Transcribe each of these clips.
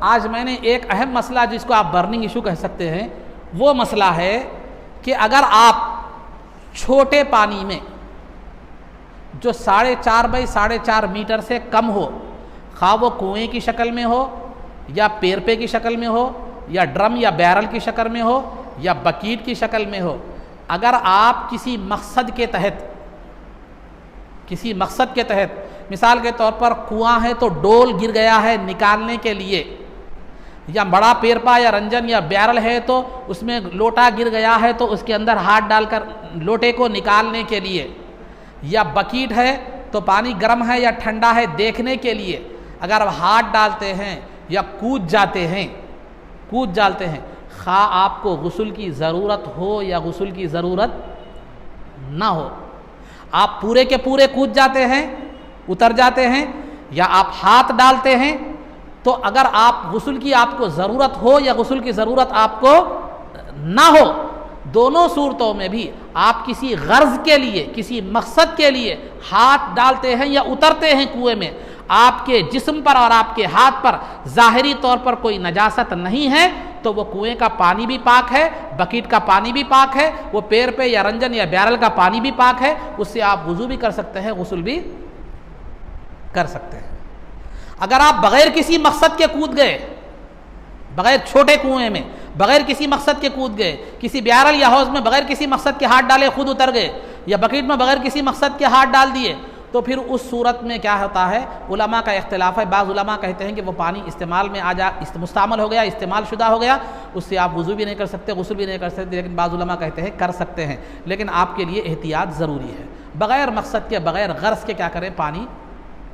आज मैंने एक अहम मसला जिसको आप बर्निंग इशू कह सकते हैं, वो मसला है कि अगर आप छोटे पानी में जो 4.5 बाई 4.5 मीटर से कम हो, खा वो कुएं की शक्ल में हो या पेरपे की शक्ल में हो या ड्रम या बैरल की शक्ल में हो या बकीट की शक्ल में हो, अगर आप किसी मकसद के तहत मिसाल के तौर पर कुआं है तो डोल गिर गया है निकालने के लिए, या बड़ा पेरपा या रंजन या बैरल है तो उसमें लोटा गिर गया है तो उसके अंदर हाथ डालकर लोटे को निकालने के लिए, या बकीट है तो पानी गर्म है या ठंडा है देखने के लिए अगर आप हाथ डालते हैं या कूद जाते हैं, खा आपको गुस्ल की ज़रूरत हो या गुस्ल की ज़रूरत ना हो, आप पूरे के पूरे कूद जाते हैं, उतर जाते हैं, या आप हाथ डालते हैं, तो अगर आप गुस्ल की आपको ज़रूरत हो या गुस्ल की ज़रूरत आपको ना हो, दोनों सूरतों में भी आप किसी गर्ज के लिए, किसी मकसद के लिए हाथ डालते हैं या उतरते हैं कुएं में, आपके जिस्म पर और आपके हाथ पर ज़ाहिरी तौर पर कोई नजासत नहीं है, तो वो कुएं का पानी भी पाक है, बकीट का पानी भी पाक है, वो पेड़ पे या रंजन या बैरल का पानी भी पाक है, उससे आप वुज़ू भी कर सकते हैं, गुस्ल भी कर सकते हैं। अगर आप बगैर किसी मकसद के कूद गए, बगैर छोटे कुएं में बगैर किसी मकसद के कूद गए, किसी बैरल या हौज में बगैर किसी मकसद के हाथ डाले खुद उतर गए, या बकीट में बगैर किसी मकसद के हाथ डाल दिए, तो फिर उस सूरत में क्या होता है, उलमा का इख्तिलाफ है। बाज़ उलमा कहते हैं कि वो पानी इस्तेमाल में मुस्तामल हो गया, इस्तेमाल शुदा हो गया, उससे आप वुज़ू भी नहीं कर सकते, गुस्ल भी नहीं कर सकते, लेकिन बाज़ उलमा कहते हैं कर सकते हैं, लेकिन आपके लिए एहतियात ज़रूरी है। बग़ैर मकसद के बग़ैर गर्ज़ के क्या करें, पानी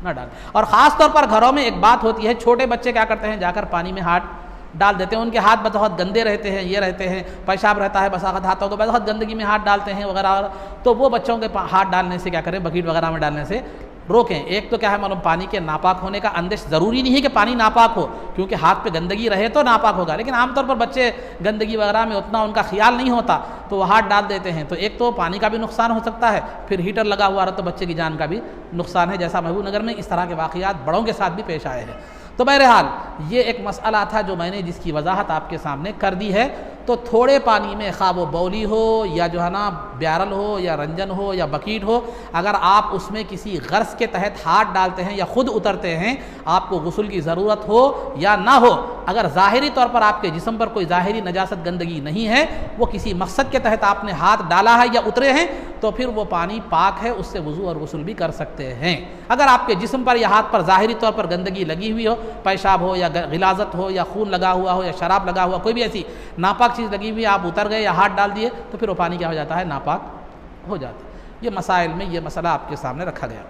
ना डाल। और ख़ास तौर पर घरों में एक बात होती है, छोटे बच्चे क्या करते हैं, जाकर पानी में हाथ डाल देते हैं, उनके हाथ बहुत गंदे रहते हैं, ये रहते हैं, पेशाब रहता है, बसाखत हाथों को बहुत गंदगी में हाथ डालते हैं वगैरह, तो वो बच्चों के हाथ डालने से क्या करें, बकीट वगैरह में डालने से रोकें। एक तो क्या है, मालूम पानी के नापाक होने का अंदेश, ज़रूरी नहीं है कि पानी नापाक हो, क्योंकि हाथ पे गंदगी रहे तो नापाक होगा, लेकिन आमतौर पर बच्चे गंदगी वगैरह में उतना उनका ख्याल नहीं होता, तो वो हाथ डाल देते हैं, तो एक तो पानी का भी नुकसान हो सकता है, फिर हीटर लगा हुआ रहा तो बच्चे की जान का भी नुकसान है, जैसा महबूब नगर में इस तरह के वाक़यात बड़ों के साथ भी पेश आए हैं। तो बहरहाल ये एक मसला था जो मैंने जिसकी वजाहत आपके सामने कर दी है। तो थोड़े पानी में खा वो बौली हो या जो है ना बैरल हो या रंजन हो या बकीट हो, अगर आप उसमें किसी गर्ज के तहत हाथ डालते हैं या ख़ुद उतरते हैं, आपको गुस्ल की ज़रूरत हो या ना हो, अगर ज़ाहिरी तौर पर आपके जिस्म पर कोई ज़ाहिरी नजासत गंदगी नहीं है, वो किसी मकसद के तहत आपने हाथ डाला है या उतरे हैं, तो फिर वो पानी पाक है, उससे वज़ू और गुस्ल भी कर सकते हैं। अगर आपके जिस्म पर या हाथ पर ज़ाहिरी तौर पर गंदगी लगी हुई हो, पेशाब हो या गिलाज़त हो या खून लगा हुआ हो या शराब लगा हुआ, कोई भी ऐसी नापाक चीज़ लगी हुई, आप उतर गए या हाथ डाल दिए, तो फिर वो पानी क्या हो जाता है, नापाक हो जाता है। ये मसाइल में ये मसला आपके सामने रखा गया।